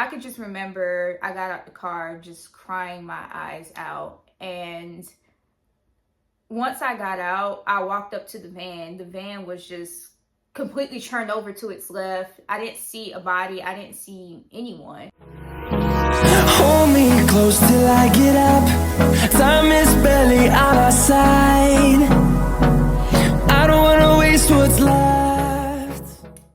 I could just remember I got out the car just crying my eyes out. And once I got out, I walked up to the van. The van was just completely turned over to its left. I didn't see a body, I didn't see anyone. Hold me close till I get up. Time is barely on our side. I don't wanna waste what's left.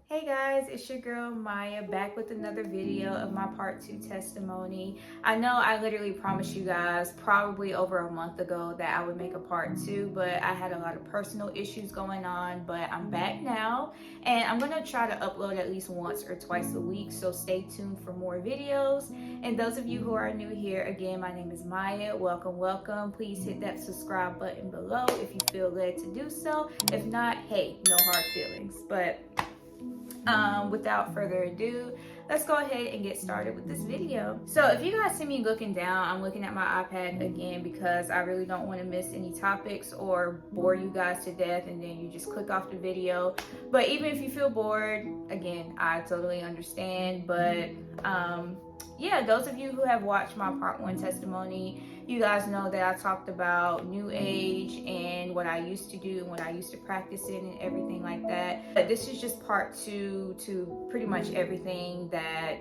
Hey guys, it's your girl Maya back with another video of my part 2 testimony. I know I literally promised you guys probably over a month ago that I would make a part 2, but I had a lot of personal issues going on. But I'm back now, and I'm gonna try to upload at least once or twice a week, so stay tuned for more videos. And those of you who are new here, again, my name is Maya. Welcome. Please hit that subscribe button below if you feel led to do so. If not, hey, no hard feelings. But without further ado, let's go ahead and get started with this video. So if you guys see me looking down, I'm looking at my iPad again because I really don't want to miss any topics or bore you guys to death and then you just click off the video. But even if you feel bored, again, I totally understand. But yeah, those of you who have watched my part 1 testimony, you guys know that I talked about New Age and what I used to do and what I used to practice in and everything like that. But this is just part 2 to pretty much everything that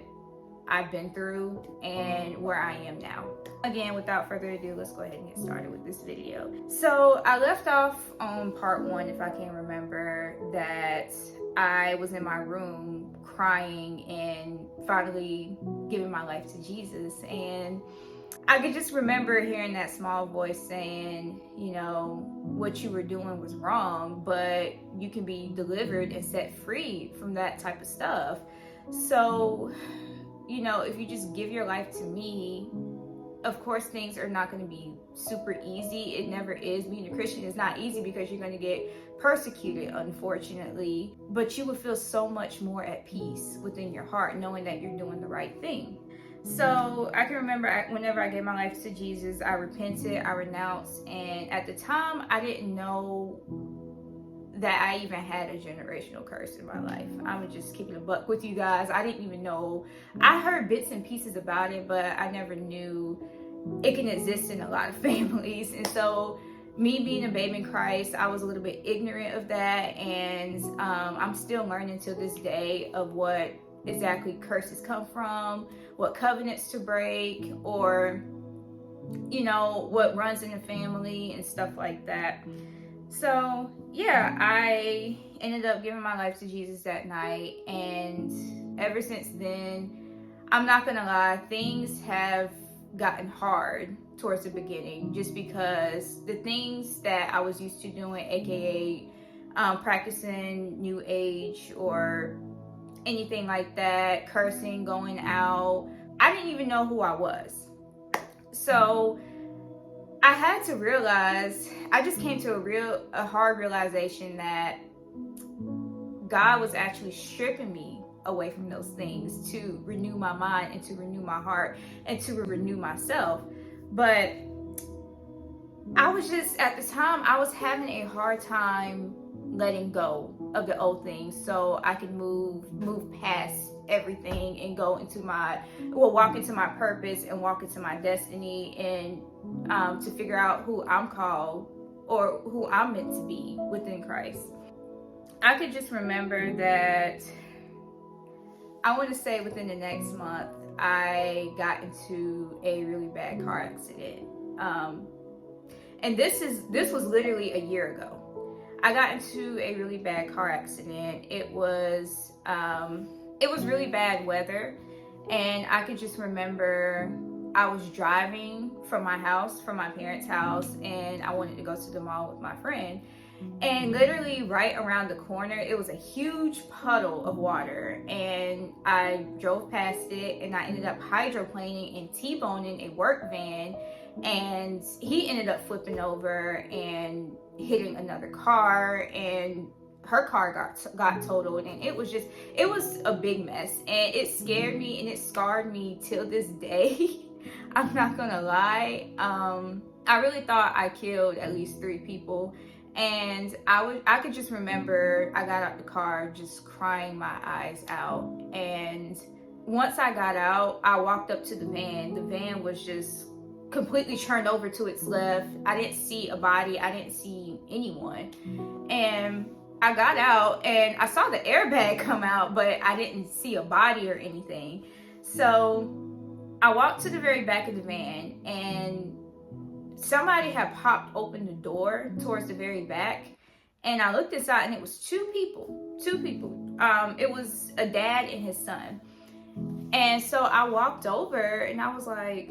I've been through and where I am now. Again, without further ado, let's go ahead and get started with this video. So I left off on part 1, if I can remember, that I was in my room crying and finally giving my life to Jesus. And I could just remember hearing that small voice saying, you know, what you were doing was wrong, but you can be delivered and set free from that type of stuff. So, you know, if you just give your life to me, of course things are not going to be super easy. It never is. Being a Christian is not easy because you're going to get persecuted, unfortunately, but you will feel so much more at peace within your heart knowing that you're doing the right thing. So I can remember whenever I gave my life to Jesus, I repented, I renounced, and at the time I didn't know that I even had a generational curse in my life. I'm just keeping a buck with you guys. I didn't even know. I heard bits and pieces about it, but I never knew it can exist in a lot of families. And so me being a babe in Christ, I was a little bit ignorant of that, and I'm still learning to this day of what exactly curses come from, what covenants to break, or you know, what runs in the family and stuff like that. So yeah, I ended up giving my life to Jesus that night, and ever since then, I'm not gonna lie, things have gotten hard towards the beginning, just because the things that I was used to doing, aka practicing New Age or anything like that, cursing, going out, I didn't even know who I was. So I had to realize, I just came to a hard realization that God was actually stripping me away from those things to renew my mind and to renew my heart and to renew myself. But I was just, at the time, I was having a hard time letting go of the old things so I could move past everything and go into walk into my purpose and walk into my destiny, and to figure out who I'm called or who I'm meant to be within Christ. I could just remember that I want to say within the next month I got into a really bad car accident, and this was literally a year ago. I got into a really bad car accident. It was really bad weather, and I could just remember I was driving from my parents' house, and I wanted to go to the mall with my friend. And literally right around the corner, it was a huge puddle of water, and I drove past it, and I ended up hydroplaning and T-boning a work van, and he ended up flipping over and hitting another car, and her car got totaled, and it was a big mess, and it scared me and it scarred me till this day. I'm not gonna lie. I really thought I killed at least 3 people. And I could just remember I got out the car just crying my eyes out, and once I got out, I walked up to the van. The van was just completely turned over to its left. I didn't see a body. I didn't see anyone. And I got out and I saw the airbag come out, but I didn't see a body or anything. So I walked to the very back of the van, and somebody had popped open the door towards the very back. And I looked inside, and it was two people. It was a dad and his son. And so I walked over, and I was like,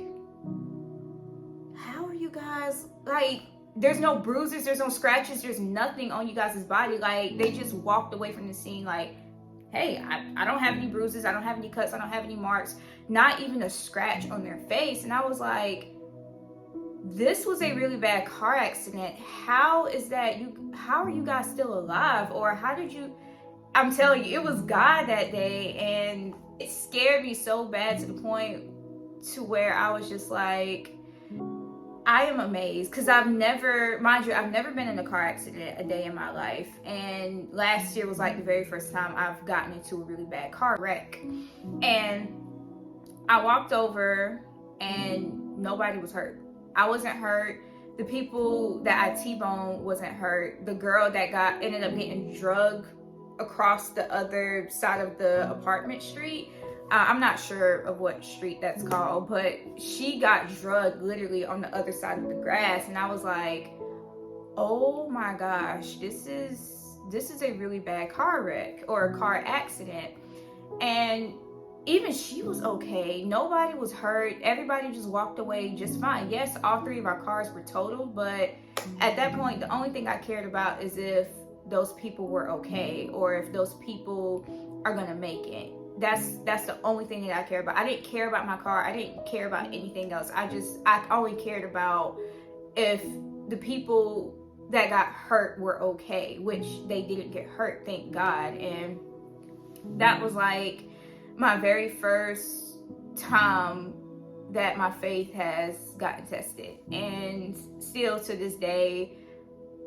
how are you guys, like, there's no bruises, there's no scratches, there's nothing on you guys' body. Like, they just walked away from the scene like, hey, I don't have any bruises, I don't have any cuts, I don't have any marks, not even a scratch on their face. And I was like, this was a really bad car accident. How is that how are you guys still alive? Or how did you, I'm telling you, it was God that day. And it scared me so bad to the point to where I was just like, I am amazed, because I've never been in a car accident a day in my life. And last year was like the very first time I've gotten into a really bad car wreck. And I walked over and nobody was hurt. I wasn't hurt. The people that I T-boned wasn't hurt. The girl that ended up getting drugged across the other side of the apartment street, I'm not sure of what street that's called, but she got drugged literally on the other side of the grass. And I was like, oh my gosh, this is a really bad car wreck or a car accident. And even she was okay. Nobody was hurt. Everybody just walked away just fine. Yes, all three of our cars were totaled, but at that point, the only thing I cared about is if those people were okay, or if those people are gonna make it. That's the only thing that I care about. I didn't care about my car. I didn't care about anything else. I only cared about if the people that got hurt were okay, which they didn't get hurt, thank God. And that was like my very first time that my faith has gotten tested. And still to this day,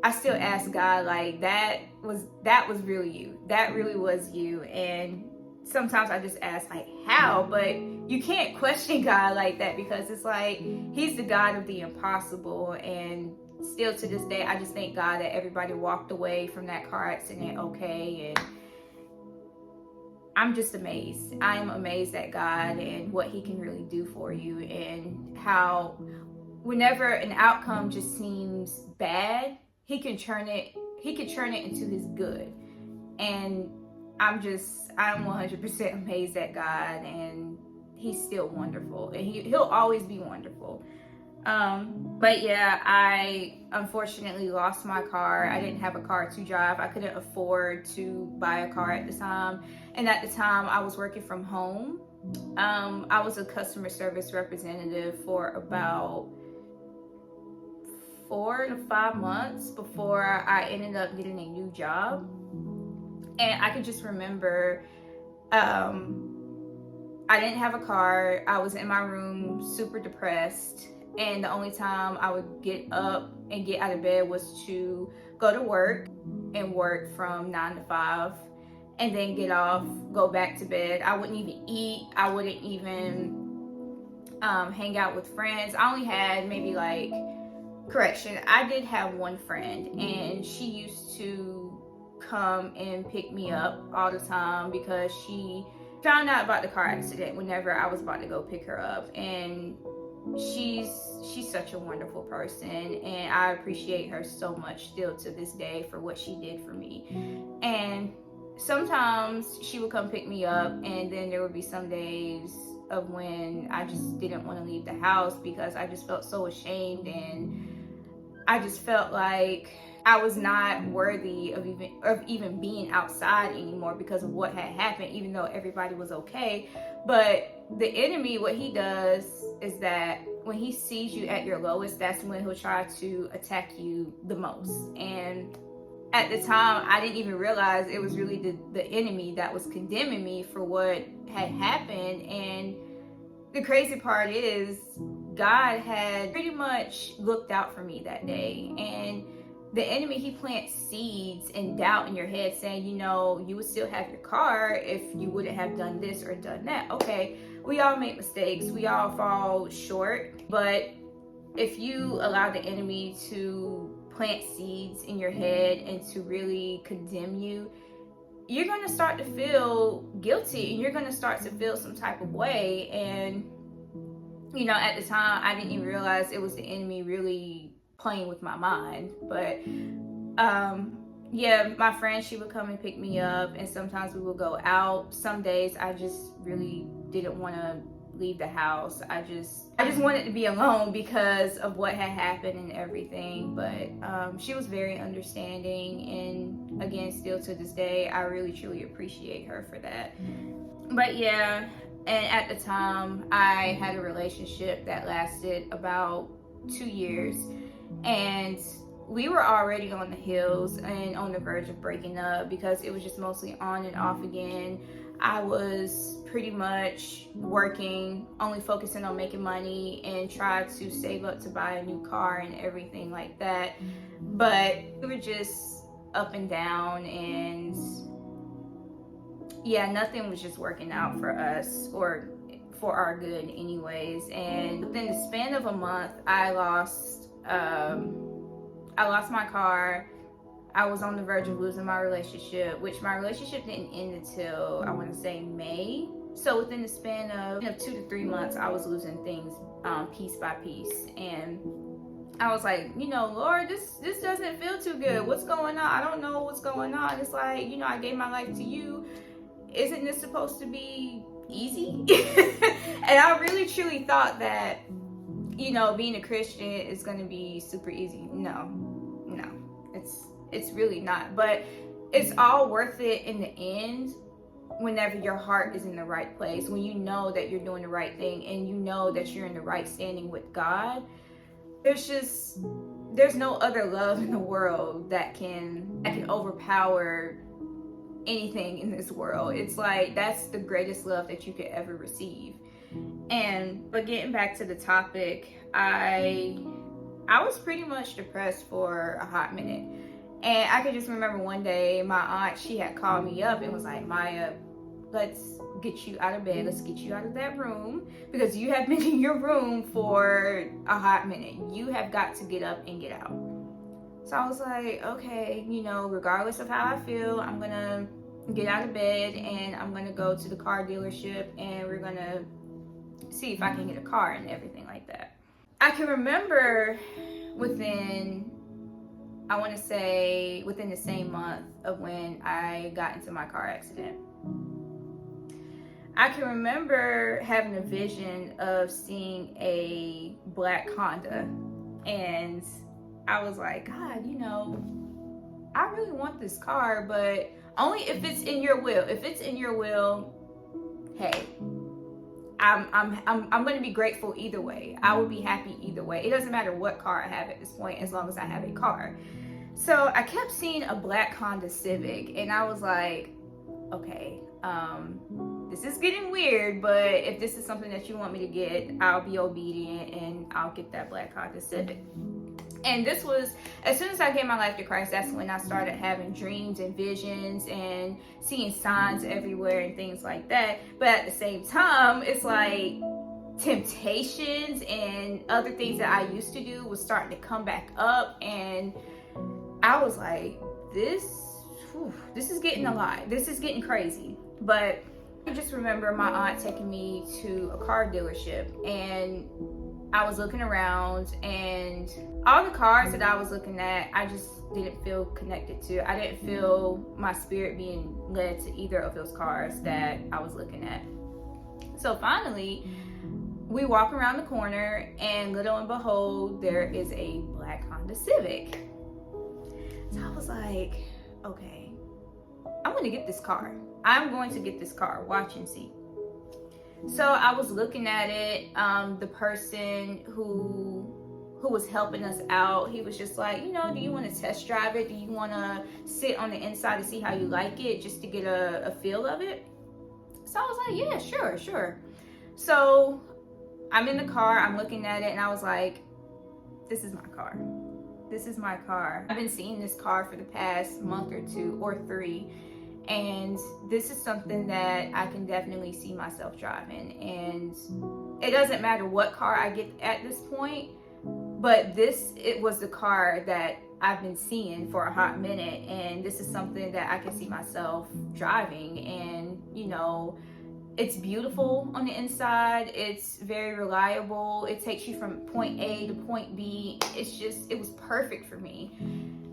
I still ask God, like, that was really you. That really was you. And sometimes I just ask, like, how? But you can't question God like that, because it's like, he's the God of the impossible. And still to this day, I just thank God that everybody walked away from that car accident okay. And I'm just amazed. I am amazed at God and what he can really do for you, and how whenever an outcome just seems bad, he can turn it into his good. And I'm 100% amazed at God, and he's still wonderful, and he'll always be wonderful. But yeah, I unfortunately lost my car. I didn't have a car to drive. I couldn't afford to buy a car at the time. And at the time, I was working from home. I was a customer service representative for about 4 to 5 months before I ended up getting a new job. And I could just remember, I didn't have a car. I was in my room super depressed. And the only time I would get up and get out of bed was to go to work and work from 9 to 5, and then get off, go back to bed. I wouldn't even eat. I wouldn't even hang out with friends. I only had maybe I did have one friend, and she used to come and pick me up all the time because she found out about the car accident whenever I was about to go pick her up. And she's such a wonderful person, and I appreciate her so much still to this day for what she did for me. And sometimes she would come pick me up, and then there would be some days of when I just didn't want to leave the house because I just felt so ashamed, and I just felt like I was not worthy of even being outside anymore because of what had happened, even though everybody was okay. But the enemy, what he does is that when he sees you at your lowest, that's when he'll try to attack you the most. And at the time, I didn't even realize it was really the enemy that was condemning me for what had happened. And the crazy part is, God had pretty much looked out for me that day. And the enemy, he plants seeds and doubt in your head saying, you know, you would still have your car if you wouldn't have done this or done that. Okay, we all make mistakes, we all fall short, but if you allow the enemy to plant seeds in your head and to really condemn you, you're going to start to feel guilty and you're going to start to feel some type of way. And you know, at the time I didn't even realize it was the enemy really playing with my mind. But yeah, my friend, she would come and pick me up, and sometimes we would go out. Some days I just really didn't want to leave the house. I just wanted to be alone because of what had happened and everything. But she was very understanding, and again, still to this day, I really truly appreciate her for that. But yeah, and at the time I had a relationship that lasted about 2 years, and we were already on the hills and on the verge of breaking up because it was just mostly on and off again. I was pretty much working, only focusing on making money, and tried to save up to buy a new car and everything like that. But we were just up and down, and yeah, nothing was just working out for us or for our good anyways. And within the span of a month, I lost my car. I was on the verge of losing my relationship, which my relationship didn't end until I want to say May. So within the span of 2 to 3 months, I was losing things piece by piece. And I was like, you know, Lord, this doesn't feel too good. What's going on? I don't know what's going on. It's like, you know, I gave my life to you. Isn't this supposed to be easy? And I really truly thought that, you know, being a Christian is going to be super easy. No, it's really not. But it's all worth it in the end whenever your heart is in the right place, when you know that you're doing the right thing and you know that you're in the right standing with God. There's no other love in the world that can overpower anything in this world. It's like, that's the greatest love that you could ever receive. But getting back to the topic, I was pretty much depressed for a hot minute. And I could just remember one day my aunt, she had called me up and was like, Maya, let's get you out of bed. Let's get you out of that room, because you have been in your room for a hot minute. You have got to get up and get out. So I was like, okay, you know, regardless of how I feel, I'm going to get out of bed and I'm going to go to the car dealership and we're going to see if I can get a car and everything like that. I can remember within the same month of when I got into my car accident, I can remember having a vision of seeing a black Honda, and I was like, God, you know, I really want this car, but only if it's in your will. If it's in your will, hey, I'm going to be grateful either way. I will be happy either way. It doesn't matter what car I have at this point, as long as I have a car. So I kept seeing a black Honda Civic, and I was like, okay, this is getting weird, but if this is something that you want me to get, I'll be obedient and I'll get that black Honda Civic. And this was, as soon as I gave my life to Christ, that's when I started having dreams and visions and seeing signs everywhere and things like that. But at the same time, it's like temptations and other things that I used to do was starting to come back up. And I was like, this is getting a lot. This is getting crazy. But I just remember my aunt taking me to a car dealership, and I was looking around, and all the cars that I was looking at, I just didn't feel connected to. I didn't feel my spirit being led to either of those cars that I was looking at. So finally, we walk around the corner, and little and behold, there is a black Honda Civic. So I was like, okay, I'm going to get this car. I'm going to get this car. Watch and see. So I was looking at it. The person who was helping us out, he was just like, you know, do you want to test drive it? Do you want to sit on the inside to see how you like it, just to get a feel of it? So I was like, yeah, sure. So I'm in the car, I'm looking at it, and I was like, this is my car. this is my car. I've been seeing this car for the past month or 2 or 3, and this is something that I can definitely see myself driving. And it doesn't matter what car I get at this point, but it was the car that I've been seeing for a hot minute, and this is something that I can see myself driving. And you know, it's beautiful on the inside, it's very reliable, it takes you from point A to point B. It was perfect for me.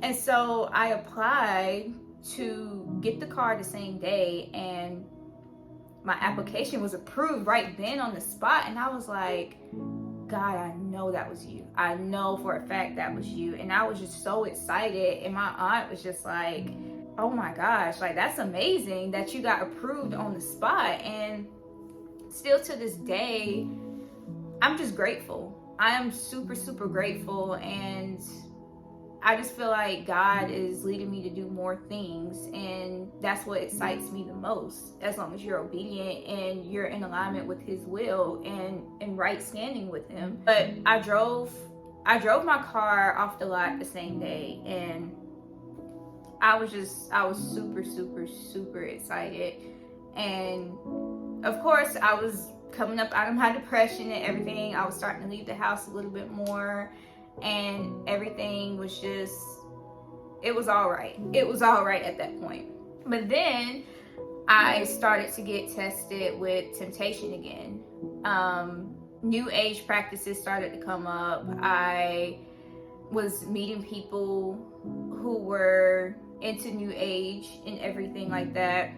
And so I applied to get the car the same day, and my application was approved right then on the spot. And I was like, God, I know that was you. I know for a fact that was you. And I was just so excited. And my aunt was just like, oh my gosh, like that's amazing that you got approved on the spot. And still to this day, I'm just grateful. I am super, super grateful. And I just feel like God is leading me to do more things, and that's what excites me the most, as long as you're obedient and you're in alignment with his will and in right standing with him. But I drove my car off the lot the same day, and I was super, super, super excited. And of course, I was coming up out of my depression and everything. I was starting to leave the house a little bit more, and everything was just, it was all right. It was all right at that point. But then I started to get tested with temptation again. New age practices started to come up. I was meeting people who were into new age and everything like that.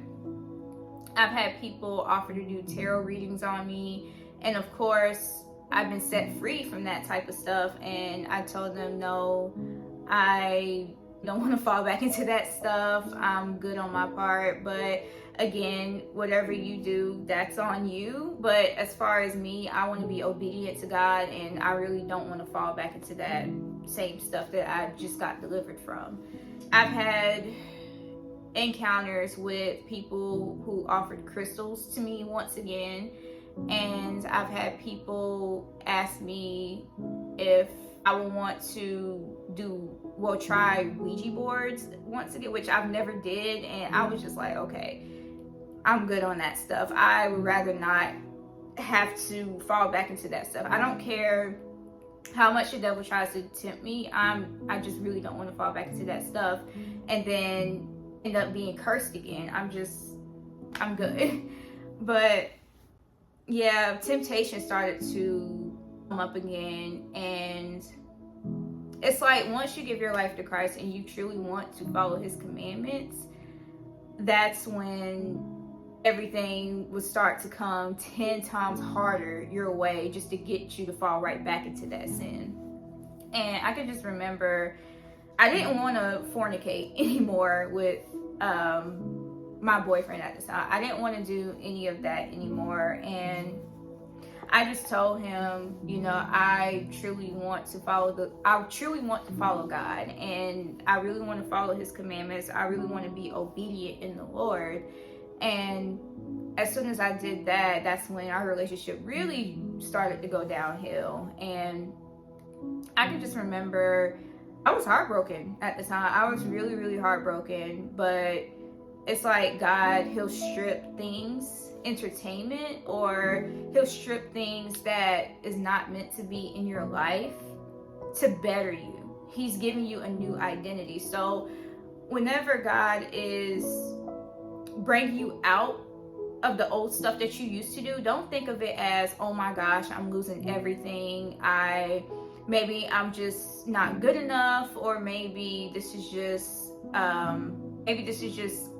I've had people offer to do tarot readings on me, and of course I've been set free from that type of stuff, and I told them no, I don't want to fall back into that stuff. I'm good on my part. But again, whatever you do, that's on you. But as far as me, I want to be obedient to God, and I really don't want to fall back into that same stuff that I just got delivered from. I've had encounters with people who offered crystals to me once again, and I've had people ask me if I would want to try Ouija boards once again, which I've never did. And I was just like, okay, I'm good on that stuff. I would rather not have to fall back into that stuff. I don't care how much the devil tries to tempt me. I just really don't want to fall back into that stuff and then end up being cursed again. I'm good. But yeah, temptation started to come up again, and it's like once you give your life to Christ and you truly want to follow his commandments, that's when everything would start to come 10 times harder your way, just to get you to fall right back into that sin. And I can just remember I didn't want to fornicate anymore with my boyfriend at the time. I didn't want to do any of that anymore, and I just told him, you know, I truly want to follow God, and I really want to follow his commandments. I really want to be obedient in the Lord. And as soon as I did that, that's when our relationship really started to go downhill. And I can just remember I was heartbroken at the time. I was really, really heartbroken. But it's like God, he'll strip things, entertainment, or he'll strip things that is not meant to be in your life to better you. He's giving you a new identity. So whenever God is bringing you out of the old stuff that you used to do, don't think of it as, oh my gosh, I'm losing everything. Maybe I'm just not good enough, or maybe this is just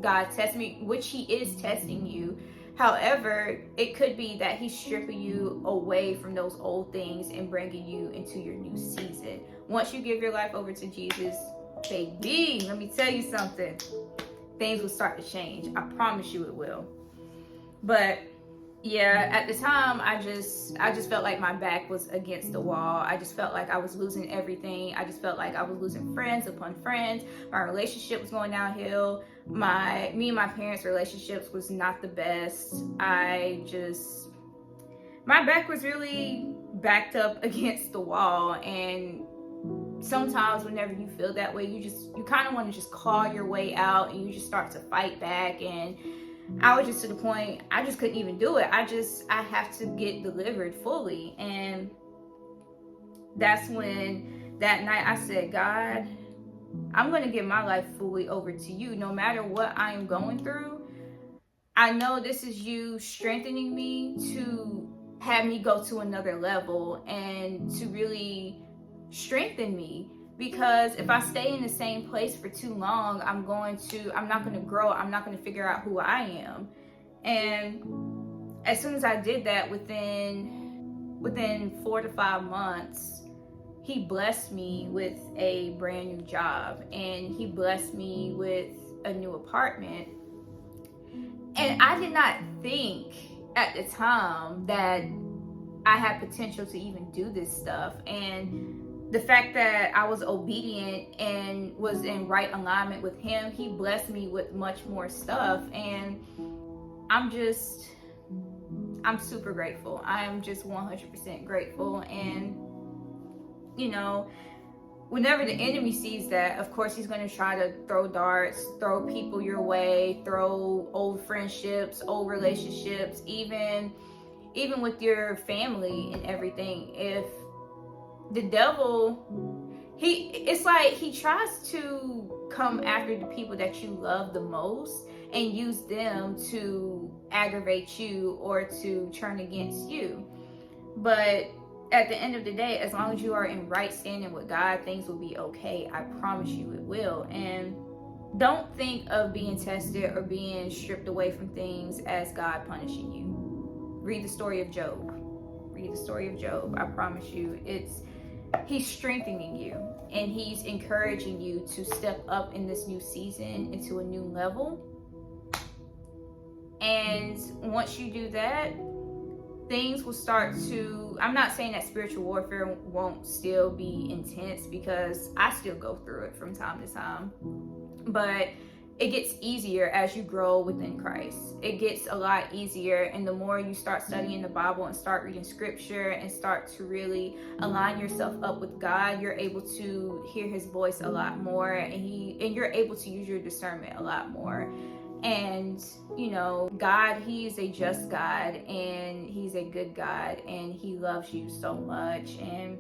God testing me, which he is testing you. However, it could be that he's stripping you away from those old things and bringing you into your new season. Once you give your life over to Jesus, baby, let me tell you something. Things will start to change. I promise you it will. But yeah, at the time, I just felt like my back was against the wall. I just felt like I was losing everything. I just felt like I was losing friends upon friends. My relationship was going downhill. Me and my parents' relationships was not the best. My back was really backed up against the wall. And sometimes whenever you feel that way, you kind of want to just claw your way out, and you just start to fight back. And I was just to the point, I just couldn't even do it. I have to get delivered fully. And that's when that night I said, God, I'm going to give my life fully over to you. No matter what I am going through, I know this is you strengthening me to have me go to another level and to really strengthen me. Because if I stay in the same place for too long, I'm not going to grow. I'm not going to figure out who I am. And as soon as I did that, within 4 to 5 months, he blessed me with a brand new job, and he blessed me with a new apartment. And I did not think at the time that I had potential to even do this stuff. And the fact that I was obedient and was in right alignment with him, he blessed me with much more stuff. And I'm super grateful. I'm just 100% grateful. And you know, whenever the enemy sees that, of course, he's going to try to throw darts, throw people your way, throw old friendships, old relationships, even with your family and everything. If the devil, it's like he tries to come after the people that you love the most and use them to aggravate you or to turn against you. But at the end of the day, as long as you are in right standing with God, things will be okay. I promise you it will. And don't think of being tested or being stripped away from things as God punishing you. Read the story of Job. Read the story of Job. I promise you, he's strengthening you, and he's encouraging you to step up in this new season into a new level. And once you do that, things will start to, I'm not saying that spiritual warfare won't still be intense, because I still go through it from time to time, but it gets easier as you grow within Christ. It gets a lot easier, and the more you start studying the Bible and start reading scripture and start to really align yourself up with God, you're able to hear his voice a lot more, and you're able to use your discernment a lot more. And you know, God, he is a just God, and he's a good God, and he loves you so much. And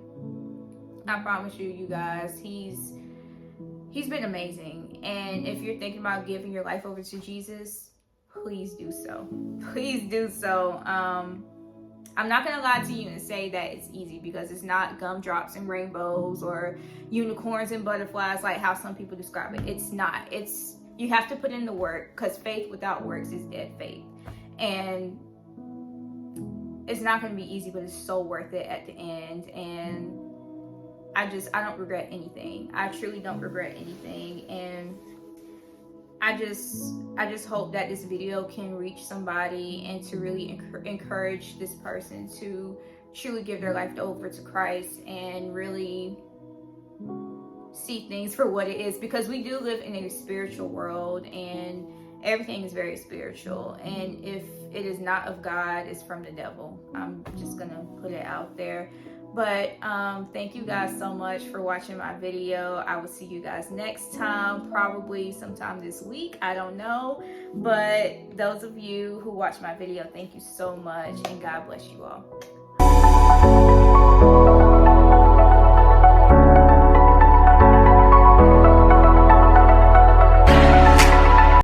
I promise you guys, he's been amazing. And if you're thinking about giving your life over to Jesus, please do so. Please do so. I'm not gonna lie to you and say that it's easy, because it's not gumdrops and rainbows or unicorns and butterflies like how some people describe it. It's not. You have to put in the work, because faith without works is dead faith. And it's not going to be easy, but it's so worth it at the end. And I don't regret anything. I truly don't regret anything. And I just hope that this video can reach somebody and to really encourage this person to truly give their life over to Christ and really see things for what it is, because we do live in a spiritual world, and everything is very spiritual. And if it is not of God, it's from the devil. I'm just gonna put it out there. But thank you guys so much for watching my video. I will see you guys next time, probably sometime this week, I don't know. But those of you who watch my video, thank you so much, and God bless you all.